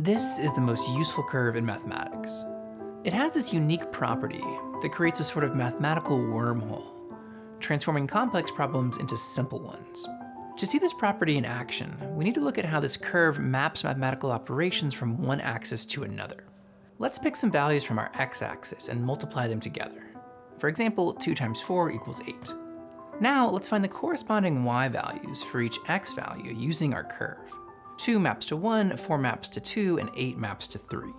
This is the most useful curve in mathematics. It has this unique property that creates a sort of mathematical wormhole, transforming complex problems into simple ones. To see this property in action, we need to look at how this curve maps mathematical operations from one axis to another. Let's pick some values from our x-axis and multiply them together. For example, 2 times 4 equals 8. Now let's find the corresponding y values for each x value using our curve. 2 maps to 1, 4 maps to 2, and 8 maps to 3.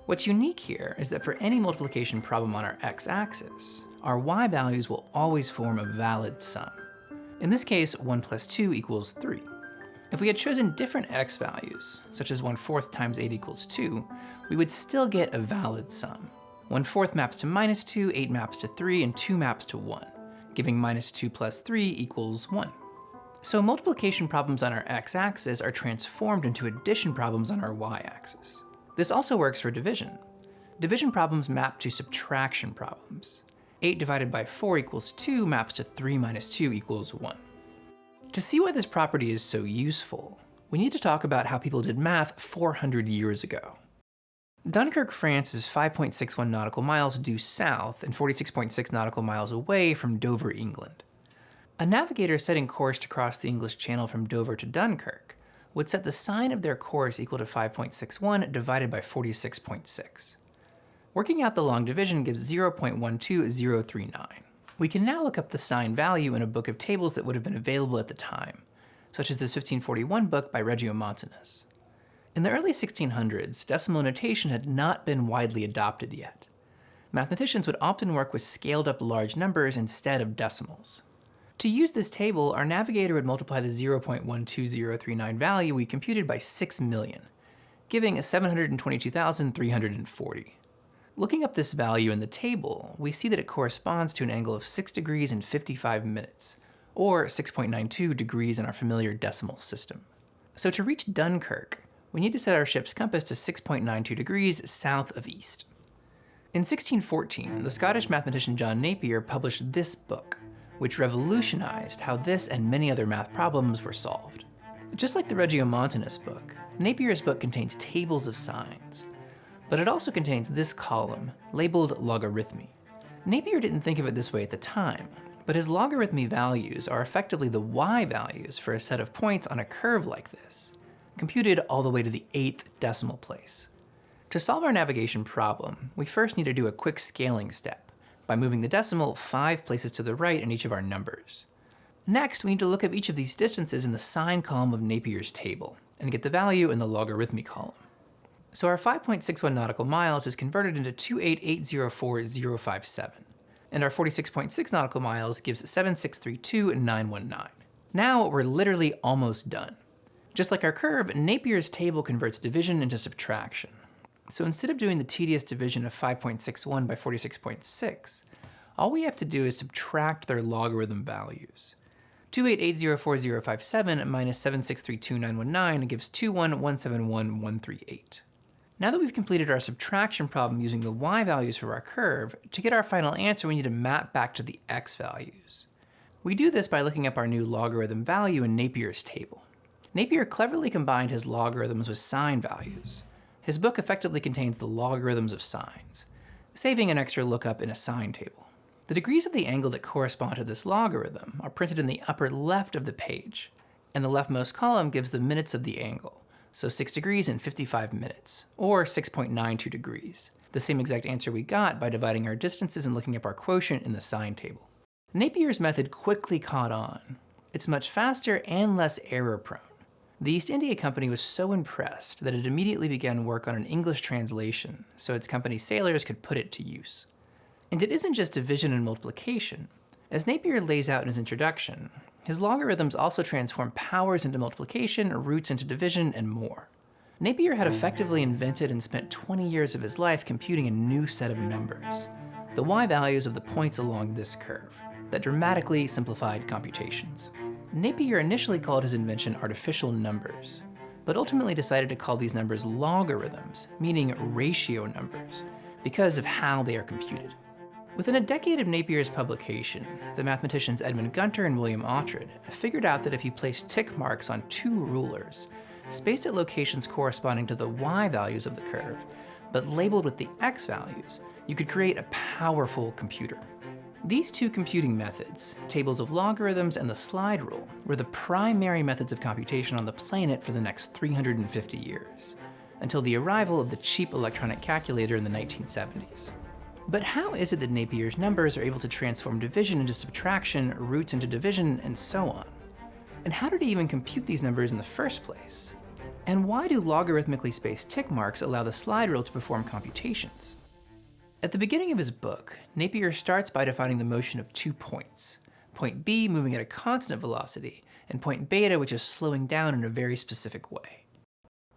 What's unique here is that for any multiplication problem on our x-axis, our y values will always form a valid sum. In this case, 1 plus 2 equals 3. If we had chosen different x values, such as 1/4 times 8 equals 2, we would still get a valid sum. 1/4 maps to -2, 8 maps to 3, and 2 maps to 1, giving -2 plus 3 equals 1. So multiplication problems on our x-axis are transformed into addition problems on our y-axis. This also works for division. Division problems map to subtraction problems. 8 divided by 4 equals 2 maps to 3 minus 2 equals 1. To see why this property is so useful, we need to talk about how people did math 400 years ago. Dunkirk, France is 5.61 nautical miles due south and 46.6 nautical miles away from Dover, England. A navigator setting course to cross the English Channel from Dover to Dunkirk would set the sine of their course equal to 5.61 divided by 46.6. Working out the long division gives 0.12039. We can now look up the sine value in a book of tables that would have been available at the time, such as this 1541 book by Regiomontanus. In the early 1600s, decimal notation had not been widely adopted yet. Mathematicians would often work with scaled-up large numbers instead of decimals. To use this table, our navigator would multiply the 0.12039 value we computed by 6 million, giving 722,340. Looking up this value in the table, we see that it corresponds to an angle of 6 degrees and 55 minutes, or 6.92 degrees in our familiar decimal system. So to reach Dunkirk, we need to set our ship's compass to 6.92 degrees south of east. In 1614, the Scottish mathematician John Napier published this book, which revolutionized how this and many other math problems were solved. Just like the Regiomontanus book, Napier's book contains tables of sines, but it also contains this column, labeled Logarithmy. Napier didn't think of it this way at the time, but his logarithmy values are effectively the y values for a set of points on a curve like this, computed all the way to the 8th decimal place. To solve our navigation problem, we first need to do a quick scaling step by moving the decimal 5 places to the right in each of our numbers. Next, we need to look up each of these distances in the sine column of Napier's table and get the value in the logarithmy column. So our 5.61 nautical miles is converted into 288,04057, and our 46.6 nautical miles gives 7632919. Now we're literally almost done. Just like our curve, Napier's table converts division into subtraction. So instead of doing the tedious division of 5.61 by 46.6, all we have to do is subtract their logarithm values. 288,04057 minus 7632919 gives 21171,138. Now that we've completed our subtraction problem using the y values for our curve, to get our final answer we need to map back to the x values. We do this by looking up our new logarithm value in Napier's table. Napier cleverly combined his logarithms with sine values. His book effectively contains the logarithms of sines, saving an extra lookup in a sine table. The degrees of the angle that correspond to this logarithm are printed in the upper left of the page, and the leftmost column gives the minutes of the angle. So 6 degrees and 55 minutes, or 6.92 degrees, the same exact answer we got by dividing our distances and looking up our quotient in the sine table. Napier's method quickly caught on. It's much faster and less error-prone. The East India Company was so impressed that it immediately began work on an English translation so its company's sailors could put it to use. And it isn't just division and multiplication. As Napier lays out in his introduction, his logarithms also transform powers into multiplication, roots into division, and more. Napier had effectively invented and spent 20 years of his life computing a new set of numbers, the y values of the points along this curve, that dramatically simplified computations. Napier initially called his invention artificial numbers, but ultimately decided to call these numbers logarithms, meaning ratio numbers, because of how they are computed. Within a decade of Napier's publication, the mathematicians Edmund Gunter and William Oughtred figured out that if you placed tick marks on two rulers, spaced at locations corresponding to the y values of the curve, but labeled with the x values, you could create a powerful computer. These two computing methods, tables of logarithms and the slide rule, were the primary methods of computation on the planet for the next 350 years, until the arrival of the cheap electronic calculator in the 1970s. But how is it that Napier's numbers are able to transform division into subtraction, roots into division, and so on? And how did he even compute these numbers in the first place? And why do logarithmically spaced tick marks allow the slide rule to perform computations? At the beginning of his book, Napier starts by defining the motion of 2 points, point B moving at a constant velocity, and point beta which is slowing down in a very specific way.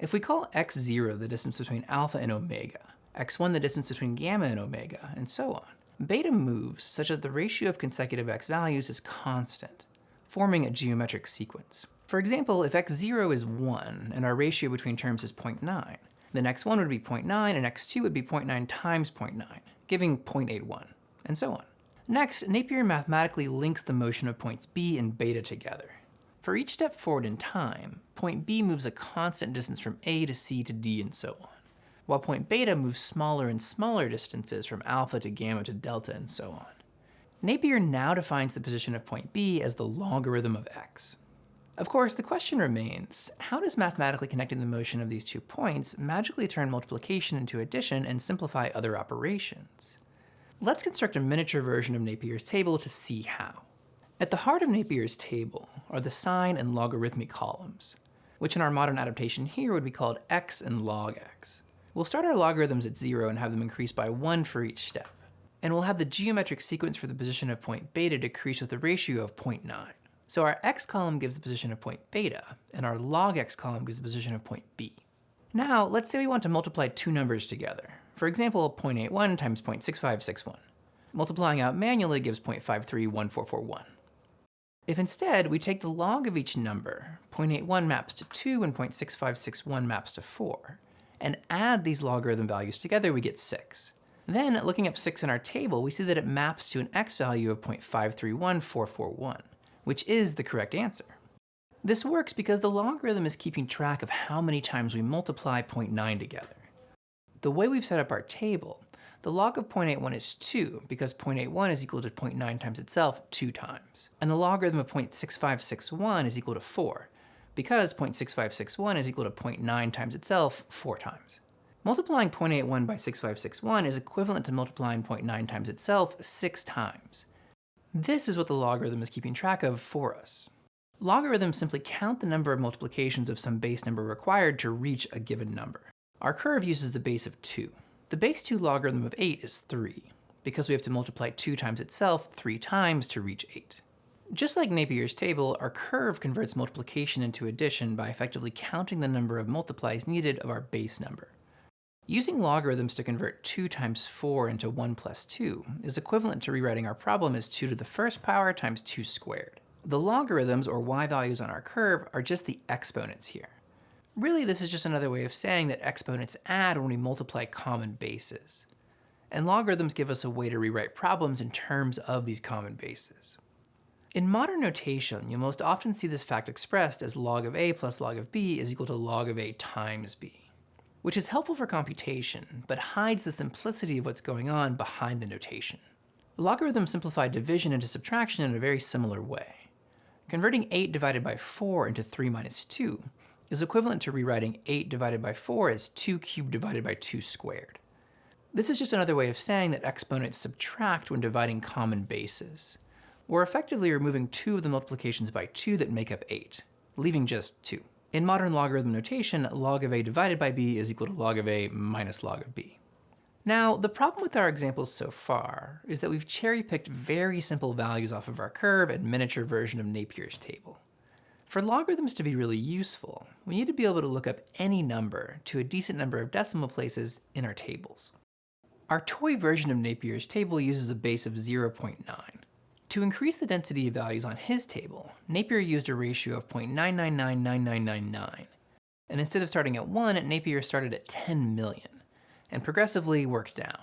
If we call x0 the distance between alpha and omega, x1 the distance between gamma and omega, and so on, beta moves such that the ratio of consecutive x values is constant, forming a geometric sequence. For example, if x0 is 1 and our ratio between terms is 0.9, then x1 would be 0.9 and x2 would be 0.9 times 0.9, giving 0.81, and so on. Next, Napier mathematically links the motion of points B and beta together. For each step forward in time, point B moves a constant distance from A to C to D and so on, while point beta moves smaller and smaller distances from alpha to gamma to delta and so on. Napier now defines the position of point B as the logarithm of x. Of course, the question remains, how does mathematically connecting the motion of these 2 points magically turn multiplication into addition and simplify other operations? Let's construct a miniature version of Napier's table to see how. At the heart of Napier's table are the sine and logarithmic columns, which in our modern adaptation here would be called x and log x. We'll start our logarithms at 0 and have them increase by 1 for each step, and we'll have the geometric sequence for the position of point beta decrease with a ratio of 0.9. So our x column gives the position of point beta, and our log x column gives the position of point b. Now, let's say we want to multiply 2 numbers together. For example, 0.81 times 0.6561. Multiplying out manually gives 0.531441. If instead we take the log of each number, 0.81 maps to 2 and 0.6561 maps to 4, and add these logarithm values together, we get 6. Then, looking up 6 in our table, we see that it maps to an x value of 0.531441. Which is the correct answer. This works because the logarithm is keeping track of how many times we multiply 0.9 together. The way we've set up our table, the log of 0.81 is 2 because 0.81 is equal to 0.9 times itself 2 times. And the logarithm of 0.6561 is equal to 4 because 0.6561 is equal to 0.9 times itself 4 times. Multiplying 0.81 by 6561 is equivalent to multiplying 0.9 times itself 6 times. This is what the logarithm is keeping track of for us. Logarithms simply count the number of multiplications of some base number required to reach a given number. Our curve uses the base of 2. The base 2 logarithm of 8 is 3, because we have to multiply 2 times itself 3 times to reach 8. Just like Napier's table, our curve converts multiplication into addition by effectively counting the number of multiplies needed of our base number. Using logarithms to convert 2 times 4 into 1 plus 2 is equivalent to rewriting our problem as 2 to the first power times 2 squared. The logarithms, or y values on our curve, are just the exponents here. Really, this is just another way of saying that exponents add when we multiply common bases. And logarithms give us a way to rewrite problems in terms of these common bases. In modern notation, you'll most often see this fact expressed as log of a plus log of b is equal to log of a times b, which is helpful for computation, but hides the simplicity of what's going on behind the notation. Logarithms simplify division into subtraction in a very similar way. Converting 8 divided by 4 into 3 minus 2 is equivalent to rewriting 8 divided by 4 as 2 cubed divided by 2 squared. This is just another way of saying that exponents subtract when dividing common bases. We're effectively removing 2 of the multiplications by 2 that make up 8, leaving just 2. In modern logarithm notation, log of a divided by b is equal to log of a minus log of b. Now, the problem with our examples so far is that we've cherry-picked very simple values off of our curve and miniature version of Napier's table. For logarithms to be really useful, we need to be able to look up any number to a decent number of decimal places in our tables. Our toy version of Napier's table uses a base of 0.9. To increase the density of values on his table, Napier used a ratio of 0.9999999, and instead of starting at 1, Napier started at 10 million, and progressively worked down,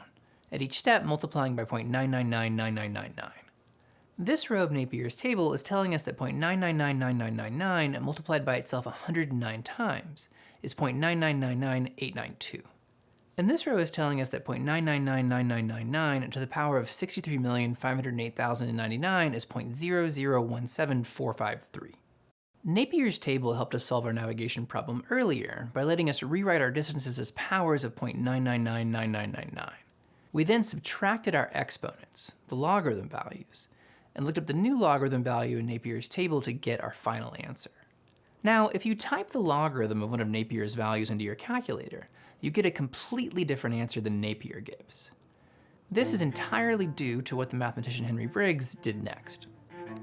at each step multiplying by 0.9999999. This row of Napier's table is telling us that 0.9999999 multiplied by itself 109 times is 0.9999892. And this row is telling us that 0.9999999 to the power of 63,508,099 is 0.0017453. Napier's table helped us solve our navigation problem earlier by letting us rewrite our distances as powers of 0.9999999. We then subtracted our exponents, the logarithm values, and looked up the new logarithm value in Napier's table to get our final answer. Now, if you type the logarithm of one of Napier's values into your calculator, you get a completely different answer than Napier gives. This is entirely due to what the mathematician Henry Briggs did next.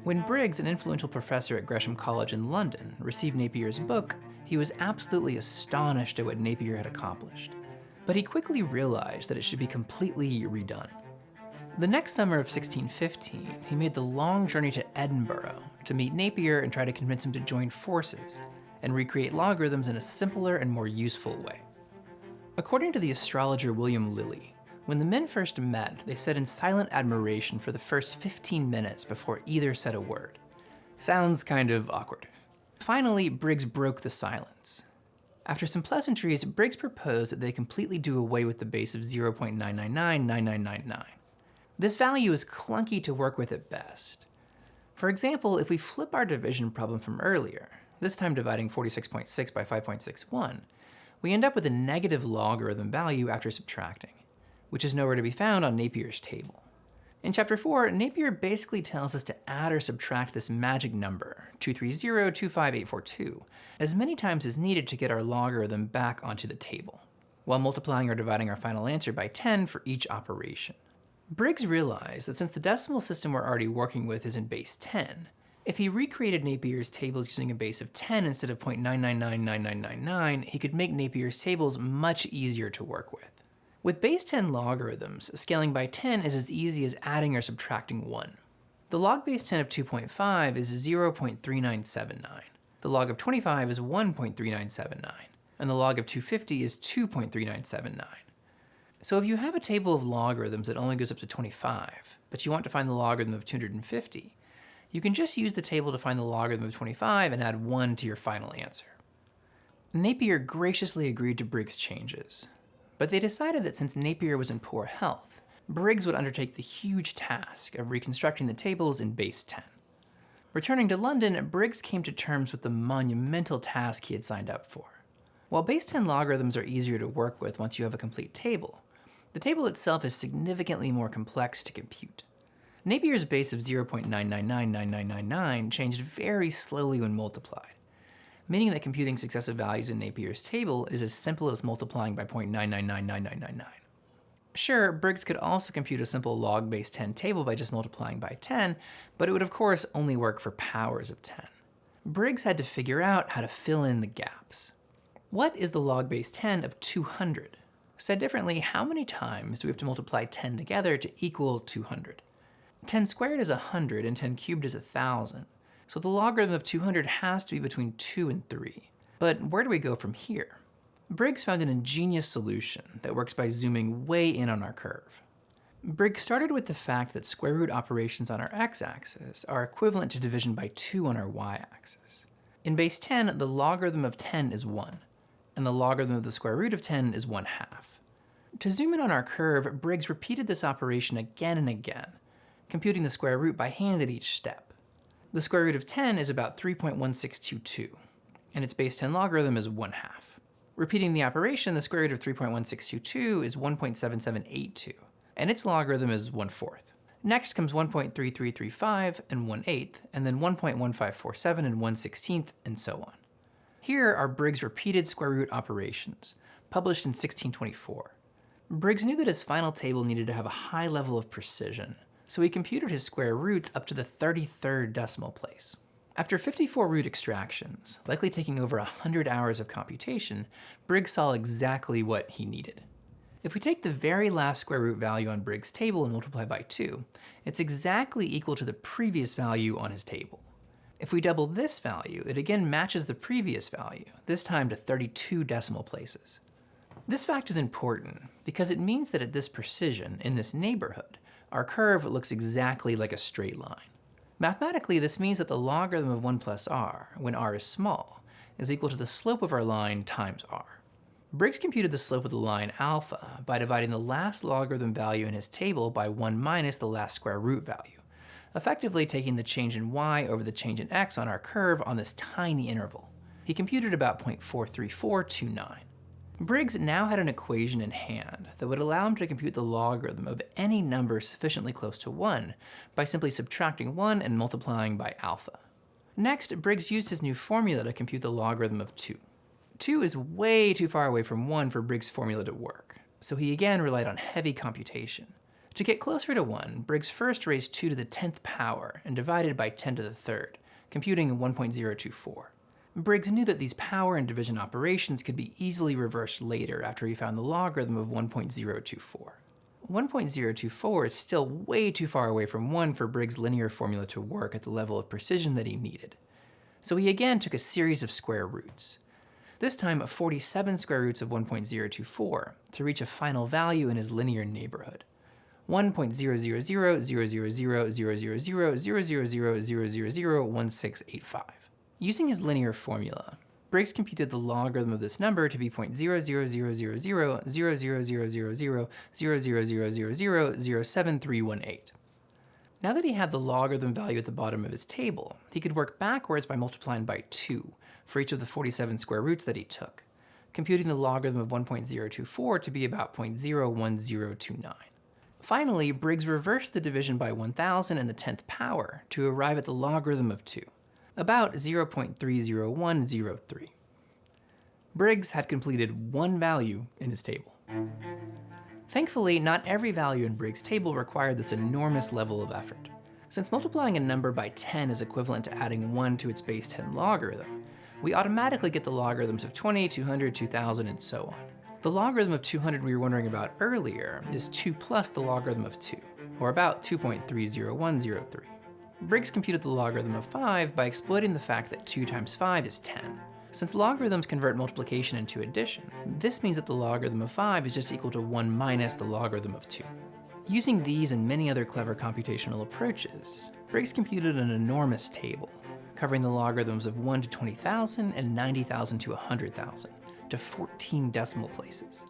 When Briggs, an influential professor at Gresham College in London, received Napier's book, he was absolutely astonished at what Napier had accomplished. But he quickly realized that it should be completely redone. The next summer of 1615, he made the long journey to Edinburgh to meet Napier and try to convince him to join forces and recreate logarithms in a simpler and more useful way. According to the astrologer William Lilly, when the men first met, they sat in silent admiration for the first 15 minutes before either said a word. Sounds kind of awkward. Finally, Briggs broke the silence. After some pleasantries, Briggs proposed that they completely do away with the base of 0.9999999. This value is clunky to work with at best. For example, if we flip our division problem from earlier, this time dividing 46.6 by 5.61, we end up with a negative logarithm value after subtracting, which is nowhere to be found on Napier's table. In Chapter 4, Napier basically tells us to add or subtract this magic number, 230-25842, as many times as needed to get our logarithm back onto the table, while multiplying or dividing our final answer by 10 for each operation. Briggs realized that since the decimal system we're already working with is in base 10, if he recreated Napier's tables using a base of 10 instead of 0.9999999, he could make Napier's tables much easier to work with. With base 10 logarithms, scaling by 10 is as easy as adding or subtracting 1. The log base 10 of 2.5 is 0.3979. The log of 25 is 1.3979. And the log of 250 is 2.3979. So if you have a table of logarithms that only goes up to 25, but you want to find the logarithm of 250, you can just use the table to find the logarithm of 25 and add 1 to your final answer. Napier graciously agreed to Briggs' changes, but they decided that since Napier was in poor health, Briggs would undertake the huge task of reconstructing the tables in base 10. Returning to London, Briggs came to terms with the monumental task he had signed up for. While base 10 logarithms are easier to work with once you have a complete table, the table itself is significantly more complex to compute. Napier's base of 0.9999999 changed very slowly when multiplied, meaning that computing successive values in Napier's table is as simple as multiplying by 0.9999999. Sure, Briggs could also compute a simple log base 10 table by just multiplying by 10, but it would of course only work for powers of 10. Briggs had to figure out how to fill in the gaps. What is the log base 10 of 200? Said differently, how many times do we have to multiply 10 together to equal 200? 10 squared is 100 and 10 cubed is 1,000. So the logarithm of 200 has to be between 2 and 3. But where do we go from here? Briggs found an ingenious solution that works by zooming way in on our curve. Briggs started with the fact that square root operations on our x-axis are equivalent to division by 2 on our y-axis. In base 10, the logarithm of 10 is 1, and the logarithm of the square root of 10 is 1/2. To zoom in on our curve, Briggs repeated this operation again and again, computing the square root by hand at each step. The square root of 10 is about 3.1622, and its base 10 logarithm is 1/2. Repeating the operation, the square root of 3.1622 is 1.7782, and its logarithm is 1/4. Next comes 1.3335 and 1/8, and then 1.1547 and 1/16, and so on. Here are Briggs' repeated square root operations, published in 1624. Briggs knew that his final table needed to have a high level of precision, so he computed his square roots up to the 33rd decimal place. After 54 root extractions, likely taking over 100 hours of computation, Briggs saw exactly what he needed. If we take the very last square root value on Briggs' table and multiply by 2, it's exactly equal to the previous value on his table. If we double this value, it again matches the previous value, this time to 32 decimal places. This fact is important because it means that at this precision, in this neighborhood, our curve looks exactly like a straight line. Mathematically, this means that the logarithm of 1 plus r, when r is small, is equal to the slope of our line times r. Briggs computed the slope of the line alpha by dividing the last logarithm value in his table by 1 minus the last square root value, effectively taking the change in y over the change in x on our curve on this tiny interval. He computed about 0.43429. Briggs now had an equation in hand that would allow him to compute the logarithm of any number sufficiently close to 1 by simply subtracting 1 and multiplying by alpha. Next, Briggs used his new formula to compute the logarithm of 2. 2 is way too far away from 1 for Briggs' formula to work, so he again relied on heavy computation. To get closer to 1, Briggs first raised 2 to the 10th power and divided by 10 to the 3rd, computing 1.024. Briggs knew that these power and division operations could be easily reversed later after he found the logarithm of 1.024. 1.024 is still way too far away from 1 for Briggs' linear formula to work at the level of precision that he needed. So he again took a series of square roots. This time 47 square roots of 1.024 to reach a final value in his linear neighborhood. 1.000000000000000001685. Using his linear formula, Briggs computed the logarithm of this number to be 0.0000000000000007318. Now that he had the logarithm value at the bottom of his table, he could work backwards by multiplying by 2 for each of the 47 square roots that he took, computing the logarithm of 1.024 to be about 0.01029. Finally, Briggs reversed the division by 1000 and the 10th power to arrive at the logarithm of 2. About 0.30103. Briggs had completed one value in his table. Thankfully, not every value in Briggs' table required this enormous level of effort. Since multiplying a number by 10 is equivalent to adding 1 to its base 10 logarithm, we automatically get the logarithms of 20, 200, 2000, and so on. The logarithm of 200 we were wondering about earlier is 2 plus the logarithm of 2, or about 2.30103. Briggs computed the logarithm of 5 by exploiting the fact that 2 times 5 is 10. Since logarithms convert multiplication into addition, this means that the logarithm of 5 is just equal to 1 minus the logarithm of 2. Using these and many other clever computational approaches, Briggs computed an enormous table, covering the logarithms of 1 to 20,000 and 90,000 to 100,000, to 14 decimal places.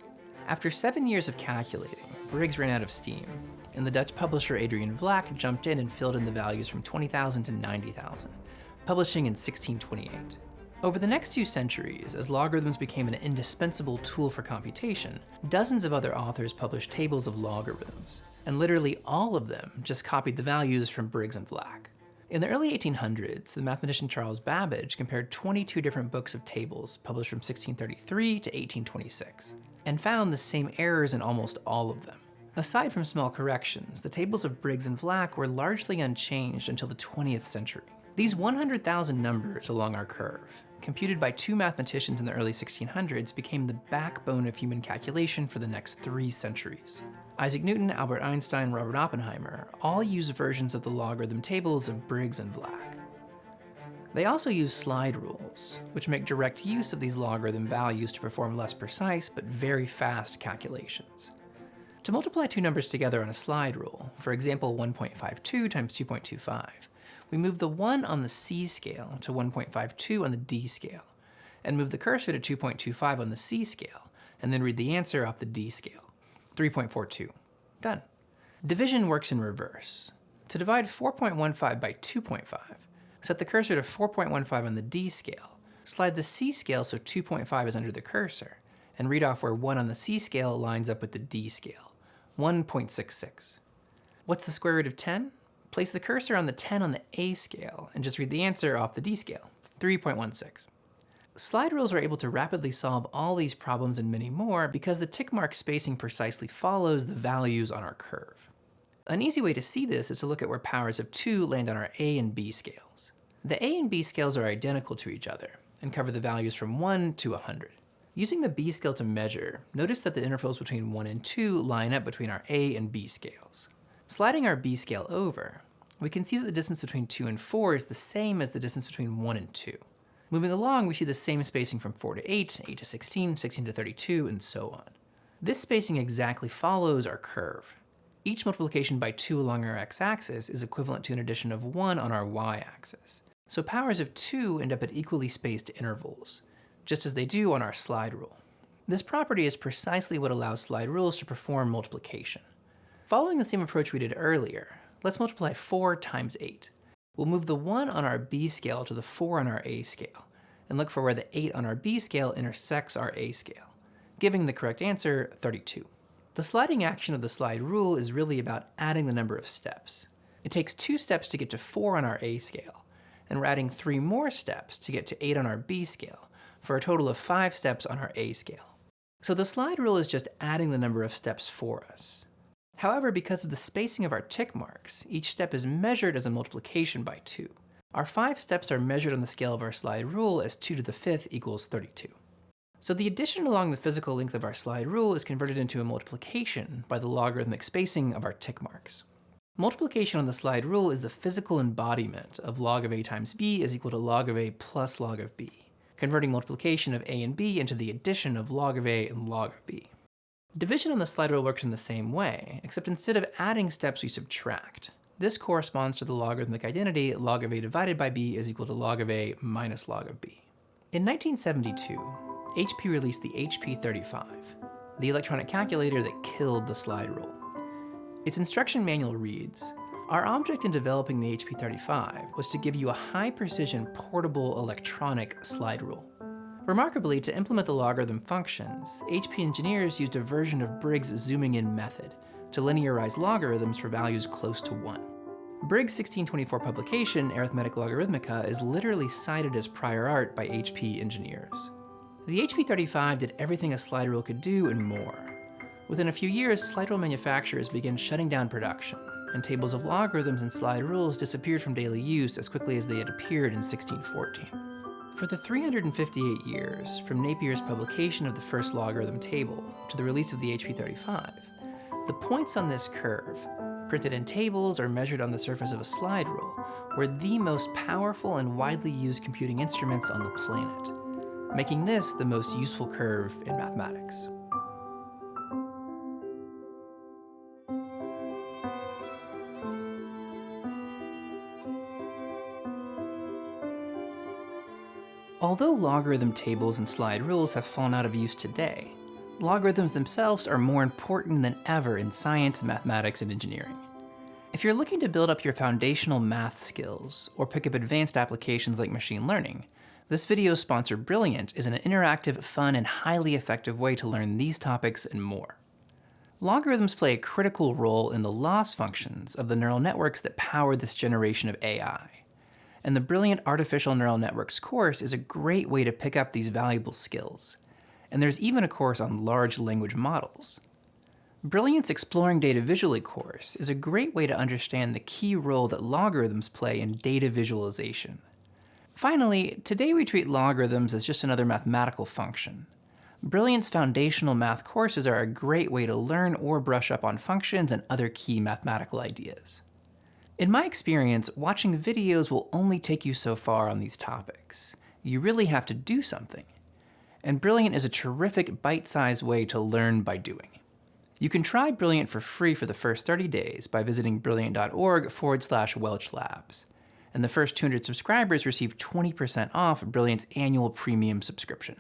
After 7 years of calculating, Briggs ran out of steam, and the Dutch publisher Adrian Vlak jumped in and filled in the values from 20,000 to 90,000, publishing in 1628. Over the next 2 centuries, as logarithms became an indispensable tool for computation, dozens of other authors published tables of logarithms, and literally all of them just copied the values from Briggs and Vlak. In the early 1800s, the mathematician Charles Babbage compared 22 different books of tables published from 1633 to 1826, and found the same errors in almost all of them. Aside from small corrections, the tables of Briggs and Vlak were largely unchanged until the 20th century. These 100,000 numbers along our curve, computed by 2 mathematicians in the early 1600s, became the backbone of human calculation for the next 3 centuries. Isaac Newton, Albert Einstein, Robert Oppenheimer all use versions of the logarithm tables of Briggs and Vlak. They also use slide rules, which make direct use of these logarithm values to perform less precise but very fast calculations. To multiply 2 numbers together on a slide rule, for example 1.52 times 2.25, we move the 1 on the C scale to 1.52 on the D scale, and move the cursor to 2.25 on the C scale, and then read the answer off the D scale, 3.42. Done. Division works in reverse. To divide 4.15 by 2.5, set the cursor to 4.15 on the D scale, slide the C scale so 2.5 is under the cursor, and read off where 1 on the C scale lines up with the D scale, 1.66. What's the square root of 10? Place the cursor on the 10 on the A scale and just read the answer off the D scale, 3.16. Slide rules are able to rapidly solve all these problems and many more because the tick mark spacing precisely follows the values on our curve. An easy way to see this is to look at where powers of 2 land on our A and B scales. The A and B scales are identical to each other and cover the values from 1 to 100. Using the B scale to measure, notice that the intervals between 1 and 2 line up between our A and B scales. Sliding our B scale over, we can see that the distance between 2 and 4 is the same as the distance between 1 and 2. Moving along, we see the same spacing from 4 to 8, 8 to 16, 16 to 32, and so on. This spacing exactly follows our curve. each multiplication by 2 along our x-axis is equivalent to an addition of 1 on our y-axis. So powers of 2 end up at equally spaced intervals, just as they do on our slide rule. This property is precisely what allows slide rules to perform multiplication. Following the same approach we did earlier, let's multiply 4 times 8. We'll move the 1 on our b scale to the 4 on our a scale, and look for where the 8 on our b scale intersects our a scale, giving the correct answer 32. The sliding action of the slide rule is really about adding the number of steps. It takes 2 steps to get to 4 on our a scale, and we're adding 3 more steps to get to 8 on our b scale, for a total of 5 steps on our a scale. So the slide rule is just adding the number of steps for us. However, because of the spacing of our tick marks, each step is measured as a multiplication by 2. Our 5 steps are measured on the scale of our slide rule as 2 to the 5th equals 32. So the addition along the physical length of our slide rule is converted into a multiplication by the logarithmic spacing of our tick marks. Multiplication on the slide rule is the physical embodiment of log of a times b is equal to log of a plus log of b, converting multiplication of a and b into the addition of log of a and log of b. Division on the slide rule works in the same way, except instead of adding steps, we subtract. This corresponds to the logarithmic identity log of a divided by b is equal to log of a minus log of b. In 1972, HP released the HP35, the electronic calculator that killed the slide rule. Its instruction manual reads, "Our object in developing the HP35 was to give you a high-precision portable electronic slide rule." Remarkably, to implement the logarithm functions, HP engineers used a version of Briggs' zooming-in method to linearize logarithms for values close to 1. Briggs' 1624 publication, Arithmetic Logarithmica, is literally cited as prior art by HP engineers. The HP35 did everything a slide rule could do and more. Within a few years, slide rule manufacturers began shutting down production, and tables of logarithms and slide rules disappeared from daily use as quickly as they had appeared in 1614. For the 358 years, from Napier's publication of the first logarithm table to the release of the HP35, the points on this curve, printed in tables or measured on the surface of a slide rule, were the most powerful and widely used computing instruments on the planet, making this the most useful curve in mathematics. Although logarithm tables and slide rules have fallen out of use today, logarithms themselves are more important than ever in science, mathematics, and engineering. If you're looking to build up your foundational math skills or pick up advanced applications like machine learning, this video's sponsor, Brilliant, is an interactive, fun, and highly effective way to learn these topics and more. Logarithms play a critical role in the loss functions of the neural networks that power this generation of AI. And the Brilliant Artificial Neural Networks course is a great way to pick up these valuable skills. And there's even a course on large language models. Brilliant's Exploring Data Visually course is a great way to understand the key role that logarithms play in data visualization. Finally, today we treat logarithms as just another mathematical function. Brilliant's foundational math courses are a great way to learn or brush up on functions and other key mathematical ideas. In my experience, watching videos will only take you so far on these topics. You really have to do something. And Brilliant is a terrific bite-sized way to learn by doing. You can try Brilliant for free for the first 30 days by visiting brilliant.org/Welch Labs. And the first 200 subscribers receive 20% off Brilliant's annual premium subscription.